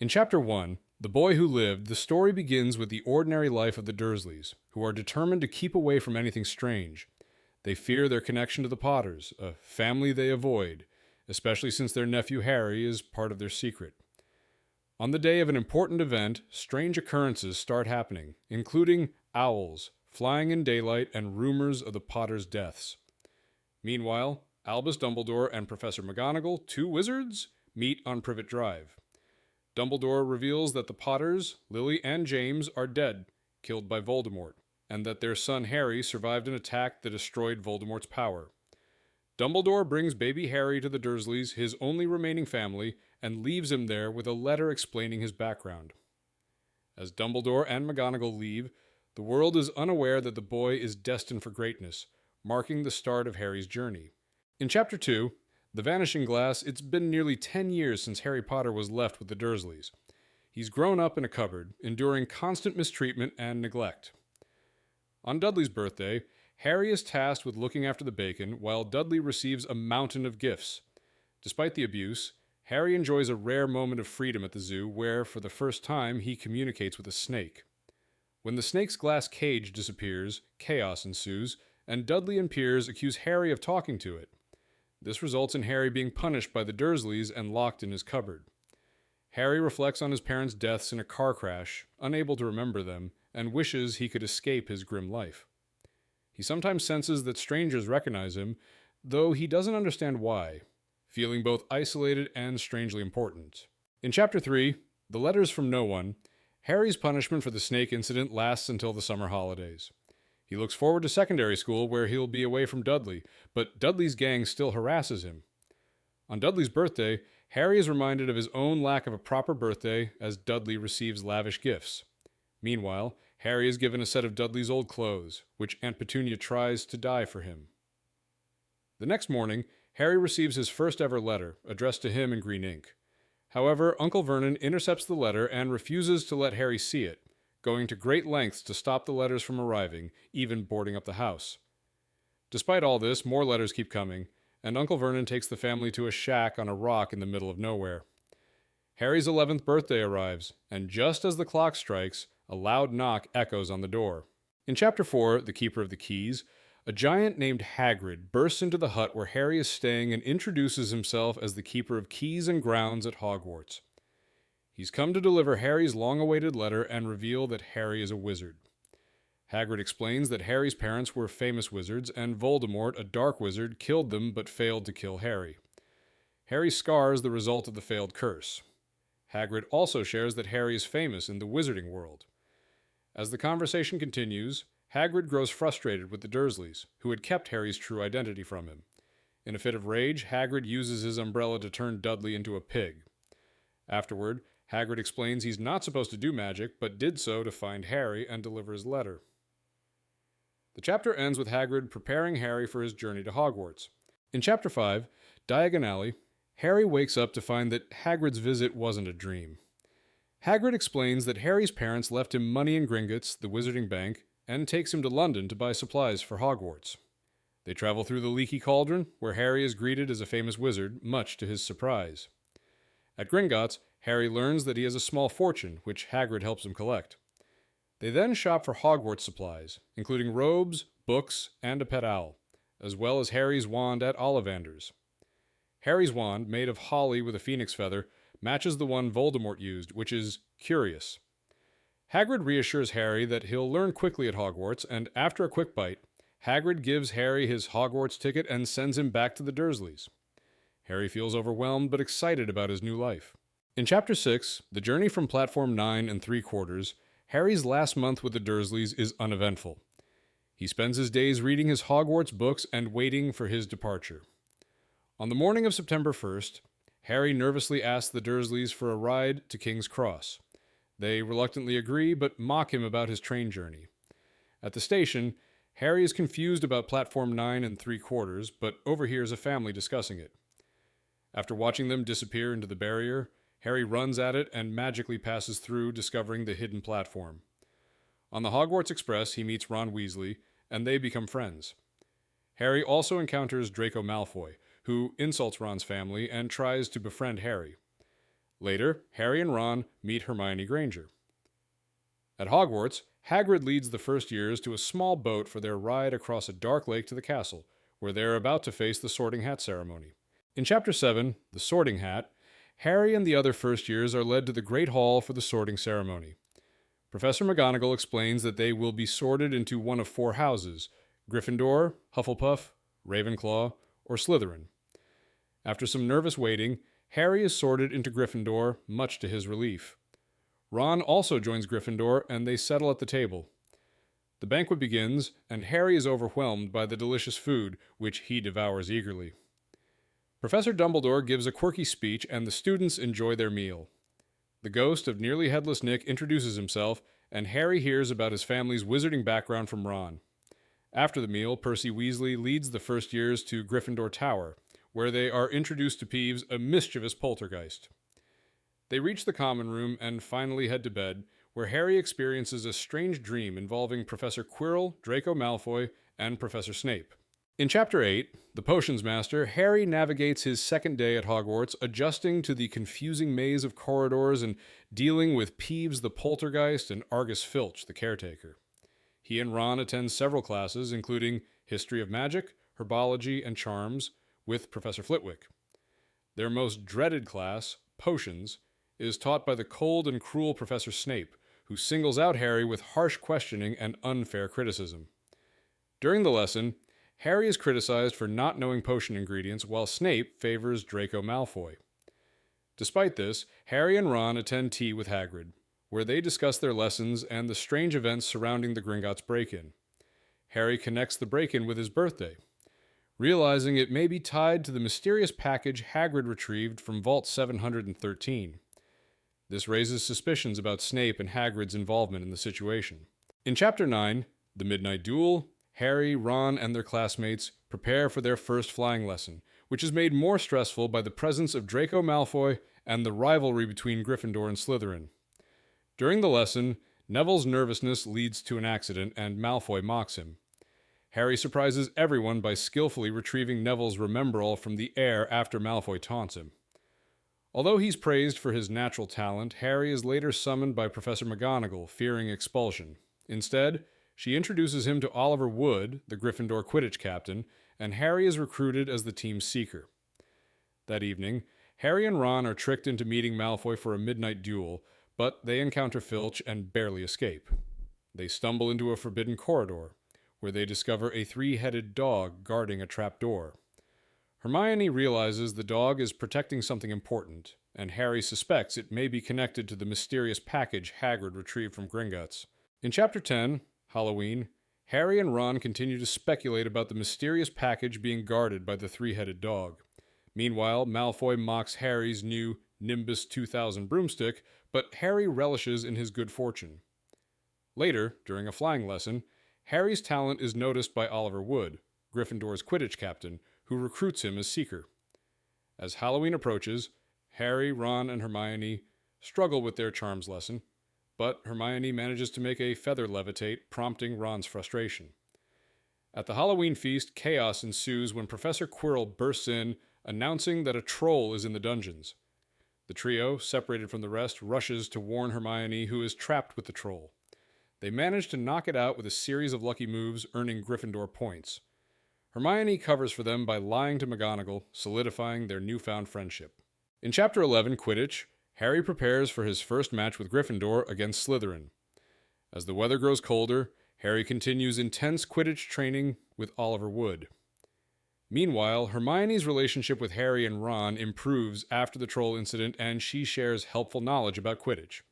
In Chapter 1, The Boy Who Lived, the story begins with the ordinary life of the Dursleys, who are determined to keep away from anything strange. They fear their connection to the Potters, a family they avoid, especially since their nephew Harry is part of their secret. On the day of an important event, strange occurrences start happening, including owls, flying in daylight, and rumors of the Potters' deaths. Meanwhile, Albus Dumbledore and Professor McGonagall, two wizards, meet on Privet Drive. Dumbledore reveals that the Potters, Lily and James, are dead, killed by Voldemort, and that their son Harry survived an attack that destroyed Voldemort's power. Dumbledore brings baby Harry to the Dursleys, his only remaining family, and leaves him there with a letter explaining his background. As Dumbledore and McGonagall leave, the world is unaware that the boy is destined for greatness, marking the start of Harry's journey. In Chapter 2, The Vanishing Glass, it's been nearly 10 years since Harry Potter was left with the Dursleys. He's grown up in a cupboard, enduring constant mistreatment and neglect. On Dudley's birthday, Harry is tasked with looking after the bacon, while Dudley receives a mountain of gifts. Despite the abuse, Harry enjoys a rare moment of freedom at the zoo where, for the first time, he communicates with a snake. When the snake's glass cage disappears, chaos ensues, and Dudley and Piers accuse Harry of talking to it. This results in Harry being punished by the Dursleys and locked in his cupboard. Harry reflects on his parents' deaths in a car crash, unable to remember them, and wishes he could escape his grim life. He sometimes senses that strangers recognize him, though he doesn't understand why, feeling both isolated and strangely important. In Chapter 3, The Letters from No One, Harry's punishment for the snake incident lasts until the summer holidays. He looks forward to secondary school where he'll be away from Dudley, but Dudley's gang still harasses him. On Dudley's birthday, Harry is reminded of his own lack of a proper birthday as Dudley receives lavish gifts. Meanwhile, Harry is given a set of Dudley's old clothes, which Aunt Petunia tries to dye for him. The next morning, Harry receives his first ever letter, addressed to him in green ink. However, Uncle Vernon intercepts the letter and refuses to let Harry see it, going to great lengths to stop the letters from arriving, even boarding up the house. Despite all this, more letters keep coming, and Uncle Vernon takes the family to a shack on a rock in the middle of nowhere. Harry's 11th birthday arrives, and just as the clock strikes, a loud knock echoes on the door. In Chapter 4, The Keeper of the Keys, a giant named Hagrid bursts into the hut where Harry is staying and introduces himself as the keeper of keys and grounds at Hogwarts. He's come to deliver Harry's long-awaited letter and reveal that Harry is a wizard. Hagrid explains that Harry's parents were famous wizards, and Voldemort, a dark wizard, killed them but failed to kill Harry. Harry's scar is the result of the failed curse. Hagrid also shares that Harry is famous in the wizarding world. As the conversation continues, Hagrid grows frustrated with the Dursleys, who had kept Harry's true identity from him. In a fit of rage, Hagrid uses his umbrella to turn Dudley into a pig. Afterward, Hagrid explains he's not supposed to do magic, but did so to find Harry and deliver his letter. The chapter ends with Hagrid preparing Harry for his journey to Hogwarts. In Chapter 5, Diagon Alley, Harry wakes up to find that Hagrid's visit wasn't a dream. Hagrid explains that Harry's parents left him money in Gringotts, the Wizarding Bank, and takes him to London to buy supplies for Hogwarts. They travel through the Leaky Cauldron, where Harry is greeted as a famous wizard, much to his surprise. At Gringotts, Harry learns that he has a small fortune, which Hagrid helps him collect. They then shop for Hogwarts supplies, including robes, books, and a pet owl, as well as Harry's wand at Ollivander's. Harry's wand, made of holly with a phoenix feather, matches the one Voldemort used, which is curious. Hagrid reassures Harry that he'll learn quickly at Hogwarts, and after a quick bite, Hagrid gives Harry his Hogwarts ticket and sends him back to the Dursleys. Harry feels overwhelmed but excited about his new life. In Chapter 6, The Journey from Platform 9 3/4, Harry's last month with the Dursleys is uneventful. He spends his days reading his Hogwarts books and waiting for his departure. On the morning of September 1st, Harry nervously asks the Dursleys for a ride to King's Cross. They reluctantly agree, but mock him about his train journey. At the station, Harry is confused about Platform 9 3/4, but overhears a family discussing it. After watching them disappear into the barrier, Harry runs at it and magically passes through, discovering the hidden platform. On the Hogwarts Express, he meets Ron Weasley, and they become friends. Harry also encounters Draco Malfoy, who insults Ron's family and tries to befriend Harry. Later, Harry and Ron meet Hermione Granger. At Hogwarts, Hagrid leads the first years to a small boat for their ride across a dark lake to the castle, where they are about to face the Sorting Hat ceremony. In Chapter 7, The Sorting Hat, Harry and the other first years are led to the Great Hall for the sorting ceremony. Professor McGonagall explains that they will be sorted into one of 4 houses: Gryffindor, Hufflepuff, Ravenclaw, or Slytherin. After some nervous waiting, Harry is sorted into Gryffindor, much to his relief. Ron also joins Gryffindor, and they settle at the table. The banquet begins, and Harry is overwhelmed by the delicious food, which he devours eagerly. Professor Dumbledore gives a quirky speech, and the students enjoy their meal. The ghost of nearly headless Nick introduces himself, and Harry hears about his family's wizarding background from Ron. After the meal, Percy Weasley leads the first years to Gryffindor Tower, where they are introduced to Peeves, a mischievous poltergeist. They reach the common room and finally head to bed, where Harry experiences a strange dream involving Professor Quirrell, Draco Malfoy, and Professor Snape. In Chapter 8, The Potions Master, Harry navigates his second day at Hogwarts, adjusting to the confusing maze of corridors and dealing with Peeves the poltergeist and Argus Filch the caretaker. He and Ron attend several classes, including History of Magic, Herbology, and Charms, with Professor Flitwick. Their most dreaded class, Potions, is taught by the cold and cruel Professor Snape, who singles out Harry with harsh questioning and unfair criticism. During the lesson, Harry is criticized for not knowing potion ingredients, while Snape favors Draco Malfoy. Despite this, Harry and Ron attend tea with Hagrid, where they discuss their lessons and the strange events surrounding the Gringotts break-in. Harry connects the break-in with his birthday, realizing it may be tied to the mysterious package Hagrid retrieved from Vault 713. This raises suspicions about Snape and Hagrid's involvement in the situation. In Chapter 9, The Midnight Duel, Harry, Ron, and their classmates prepare for their first flying lesson, which is made more stressful by the presence of Draco Malfoy and the rivalry between Gryffindor and Slytherin. During the lesson, Neville's nervousness leads to an accident, and Malfoy mocks him. Harry surprises everyone by skillfully retrieving Neville's Remembrall from the air after Malfoy taunts him. Although he's praised for his natural talent, Harry is later summoned by Professor McGonagall, fearing expulsion. Instead, she introduces him to Oliver Wood, the Gryffindor Quidditch captain, and Harry is recruited as the team's seeker. That evening, Harry and Ron are tricked into meeting Malfoy for a midnight duel, but they encounter Filch and barely escape. They stumble into a forbidden corridor, where they discover a 3-headed dog guarding a trapdoor. Hermione realizes the dog is protecting something important, and Harry suspects it may be connected to the mysterious package Hagrid retrieved from Gringotts. In Chapter 10, Halloween, Harry and Ron continue to speculate about the mysterious package being guarded by the 3-headed dog. Meanwhile, Malfoy mocks Harry's new Nimbus 2000 broomstick, but Harry relishes in his good fortune. Later, during a flying lesson, Harry's talent is noticed by Oliver Wood, Gryffindor's Quidditch captain, who recruits him as seeker. As Halloween approaches, Harry, Ron, and Hermione struggle with their charms lesson, but Hermione manages to make a feather levitate, prompting Ron's frustration. At the Halloween feast, chaos ensues when Professor Quirrell bursts in, announcing that a troll is in the dungeons. The trio, separated from the rest, rushes to warn Hermione, who is trapped with the troll. They manage to knock it out with a series of lucky moves, earning Gryffindor points. Hermione covers for them by lying to McGonagall, solidifying their newfound friendship. In Chapter 11, Quidditch, Harry prepares for his first match with Gryffindor against Slytherin. As the weather grows colder, Harry continues intense Quidditch training with Oliver Wood. Meanwhile, Hermione's relationship with Harry and Ron improves after the troll incident, and she shares helpful knowledge about Quidditch.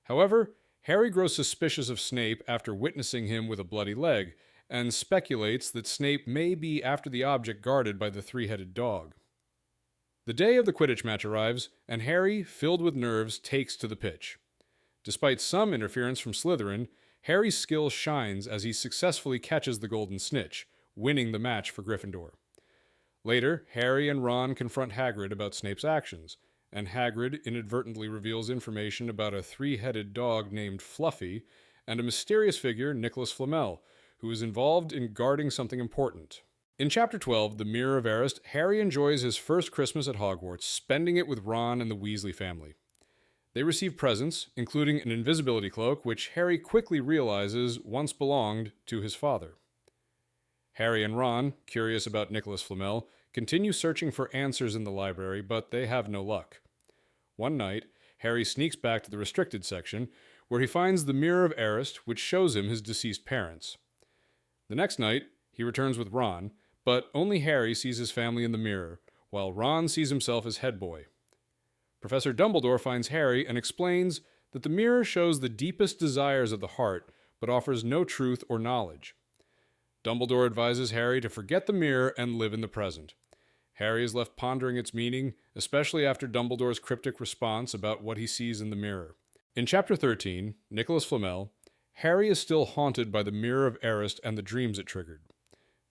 However, Harry grows suspicious of Snape after witnessing him with a bloody leg, and speculates that Snape may be after the object guarded by the 3-headed dog. The day of the Quidditch match arrives, and Harry, filled with nerves, takes to the pitch. Despite some interference from Slytherin, Harry's skill shines as he successfully catches the golden snitch, winning the match for Gryffindor. Later, Harry and Ron confront Hagrid about Snape's actions, and Hagrid inadvertently reveals information about a 3-headed dog named Fluffy and a mysterious figure, Nicholas Flamel, who is involved in guarding something important. In Chapter 12, The Mirror of Erised, Harry enjoys his first Christmas at Hogwarts, spending it with Ron and the Weasley family. They receive presents, including an invisibility cloak, which Harry quickly realizes once belonged to his father. Harry and Ron, curious about Nicholas Flamel, continue searching for answers in the library, but they have no luck. One night, Harry sneaks back to the restricted section, where he finds the Mirror of Erised, which shows him his deceased parents. The next night, he returns with Ron, but only Harry sees his family in the mirror, while Ron sees himself as head boy. Professor Dumbledore finds Harry and explains that the mirror shows the deepest desires of the heart, but offers no truth or knowledge. Dumbledore advises Harry to forget the mirror and live in the present. Harry is left pondering its meaning, especially after Dumbledore's cryptic response about what he sees in the mirror. In Chapter 13, Nicholas Flamel, Harry is still haunted by the Mirror of Erised and the dreams it triggered.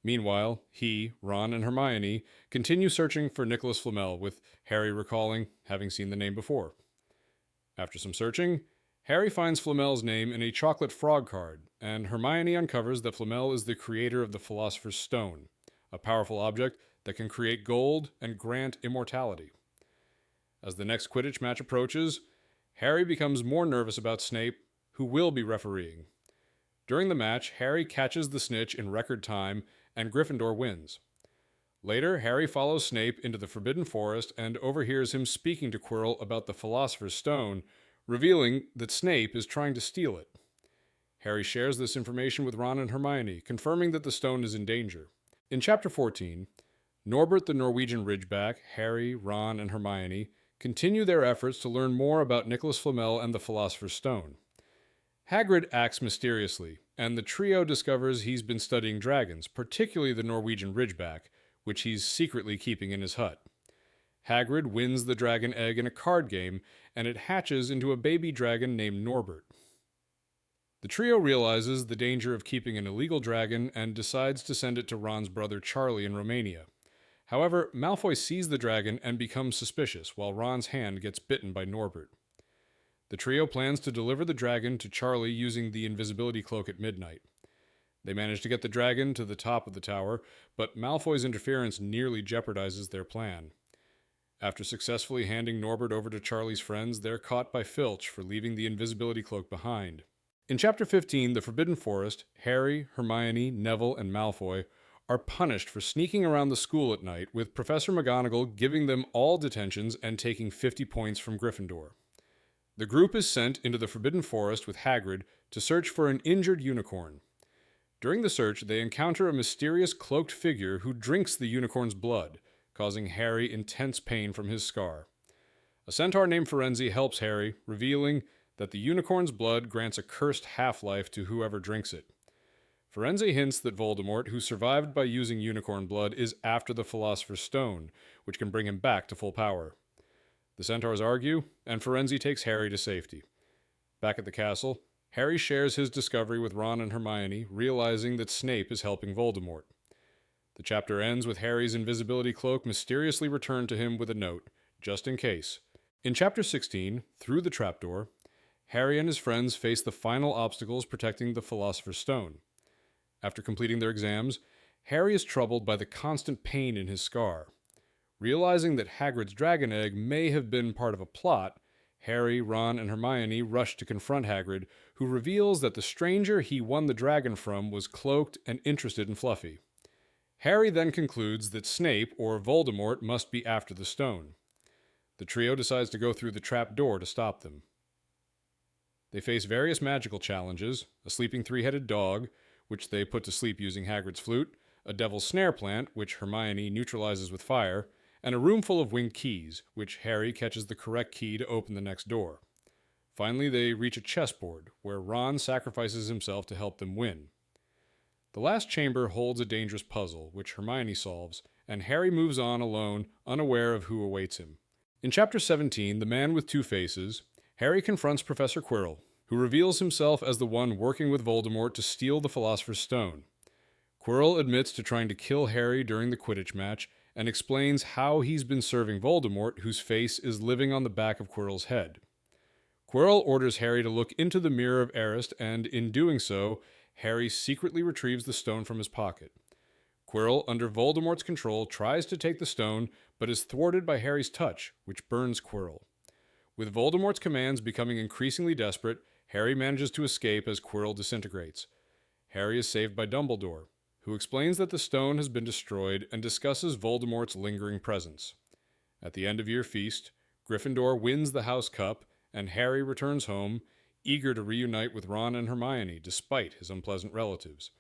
Meanwhile, he, Ron, and Hermione continue searching for Nicholas Flamel, with Harry recalling having seen the name before. After some searching, Harry finds Flamel's name in a chocolate frog card, and Hermione uncovers that Flamel is the creator of the Philosopher's Stone, a powerful object that can create gold and grant immortality. As the next Quidditch match approaches, Harry becomes more nervous about Snape, who will be refereeing. During the match, Harry catches the snitch in record time, and Gryffindor wins. Later, Harry follows Snape into the Forbidden Forest and overhears him speaking to Quirrell about the Philosopher's Stone, revealing that Snape is trying to steal it. Harry shares this information with Ron and Hermione, confirming that the stone is in danger. In Chapter 14, Norbert the Norwegian Ridgeback, Harry, Ron, and Hermione continue their efforts to learn more about Nicholas Flamel and the Philosopher's Stone. Hagrid acts mysteriously, and the trio discovers he's been studying dragons, particularly the Norwegian Ridgeback, which he's secretly keeping in his hut. Hagrid wins the dragon egg in a card game, and it hatches into a baby dragon named Norbert. The trio realizes the danger of keeping an illegal dragon and decides to send it to Ron's brother Charlie in Romania. However, Malfoy sees the dragon and becomes suspicious, while Ron's hand gets bitten by Norbert. The trio plans to deliver the dragon to Charlie using the invisibility cloak at midnight. They manage to get the dragon to the top of the tower, but Malfoy's interference nearly jeopardizes their plan. After successfully handing Norbert over to Charlie's friends, they're caught by Filch for leaving the invisibility cloak behind. In Chapter 15, The Forbidden Forest, Harry, Hermione, Neville, and Malfoy are punished for sneaking around the school at night, with Professor McGonagall giving them all detentions and taking 50 points from Gryffindor. The group is sent into the Forbidden Forest with Hagrid to search for an injured unicorn. During the search, they encounter a mysterious cloaked figure who drinks the unicorn's blood, causing Harry intense pain from his scar. A centaur named Firenze helps Harry, revealing that the unicorn's blood grants a cursed half-life to whoever drinks it. Firenze hints that Voldemort, who survived by using unicorn blood, is after the Philosopher's Stone, which can bring him back to full power. The centaurs argue, and Firenze takes Harry to safety. Back at the castle, Harry shares his discovery with Ron and Hermione, realizing that Snape is helping Voldemort. The chapter ends with Harry's invisibility cloak mysteriously returned to him with a note, just in case. In Chapter 16, Through the Trapdoor, Harry and his friends face the final obstacles protecting the Philosopher's Stone. After completing their exams, Harry is troubled by the constant pain in his scar. Realizing that Hagrid's dragon egg may have been part of a plot, Harry, Ron, and Hermione rush to confront Hagrid, who reveals that the stranger he won the dragon from was cloaked and interested in Fluffy. Harry then concludes that Snape, or Voldemort, must be after the stone. The trio decides to go through the trap door to stop them. They face various magical challenges: a sleeping three-headed dog, which they put to sleep using Hagrid's flute, a devil's snare plant, which Hermione neutralizes with fire, and a room full of winged keys, which Harry catches the correct key to open the next door. Finally, they reach a chessboard, where Ron sacrifices himself to help them win. The last chamber holds a dangerous puzzle, which Hermione solves, and Harry moves on alone, unaware of who awaits him. In Chapter 17, The Man with Two Faces, Harry confronts Professor Quirrell, who reveals himself as the one working with Voldemort to steal the Philosopher's Stone. Quirrell admits to trying to kill Harry during the Quidditch match, and explains how he's been serving Voldemort, whose face is living on the back of Quirrell's head. Quirrell orders Harry to look into the Mirror of Erised, and in doing so, Harry secretly retrieves the stone from his pocket. Quirrell, under Voldemort's control, tries to take the stone, but is thwarted by Harry's touch, which burns Quirrell. With Voldemort's commands becoming increasingly desperate, Harry manages to escape as Quirrell disintegrates. Harry is saved by Dumbledore, who explains that the stone has been destroyed and discusses Voldemort's lingering presence. At the end of year feast, Gryffindor wins the House Cup, and Harry returns home, eager to reunite with Ron and Hermione despite his unpleasant relatives.